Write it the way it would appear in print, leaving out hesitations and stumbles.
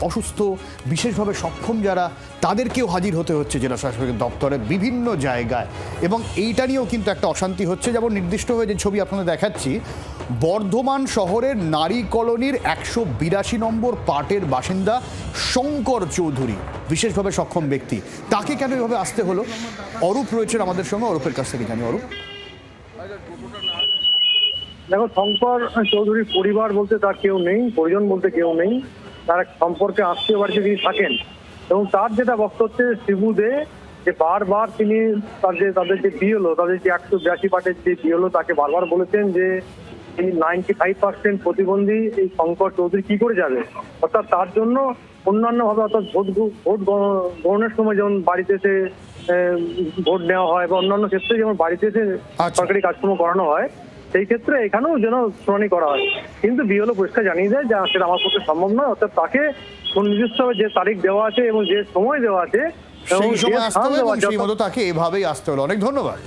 অসুস্থ, বিশেষভাবে সক্ষম যারা, তাদেরকেও হাজির হতে হচ্ছে জেলা শাসকের দপ্তরে বিভিন্ন জায়গায়, এবং এইটা নিয়েও কিন্তু একটা অশান্তি হচ্ছে। যেমন নির্দিষ্ট হয়ে যে ছবি আপনাদের দেখাচ্ছি, বর্ধমান শহরের নারী কলোনির 182 নম্বর পার্টের বাসিন্দা শঙ্কর চৌধুরী, বিশেষভাবে সক্ষম ব্যক্তি, তাকে কেন এভাবে আসতে হলো? অরূপ রয়েছেন আমাদের সঙ্গে, অরূপের কাছ থেকে জানি। অরূপ, দেখো, শঙ্কর চৌধুরীর পরিবার বলতে তার কেউ নেই, পরিজন বলতে কেউ নেই। তার সম্পর্কে আত্মীয় বাড়িতে তিনি থাকেন, এবং তার যেটা বক্তব্য হচ্ছে শিবুদে যে বারবার তিনি তাদের যে বিএলও, তাদের যে 182 পার্টের যে বিএলও, তাকে বারবার বলেছেন যে এই 95% প্রতিবন্ধী এই শঙ্কর চৌধুরী কি করে যাবে। অর্থাৎ তার জন্য অন্যান্য ভাবে, অর্থাৎ ভোট গ্রহণের সময় যেমন বাড়িতে এসে ভোট নেওয়া হয়, বা অন্যান্য ক্ষেত্রে যেমন বাড়িতে এসে সরকারি কাজকর্ম করানো হয়, সেই ক্ষেত্রে এখানেও যেন শুনানি করা হয়। কিন্তু বিএলও পরিষ্কার জানিয়ে দেয় যে সেটা আমার পক্ষে সম্ভব নয়। অর্থাৎ তাকে নির্দিষ্টভাবে যে তারিখ দেওয়া আছে এবং যে সময় দেওয়া আছে, সেই সময় আসতে হবে এবং সেই মতো তাকে এভাবেই আসতে হলো। অনেক ধন্যবাদ।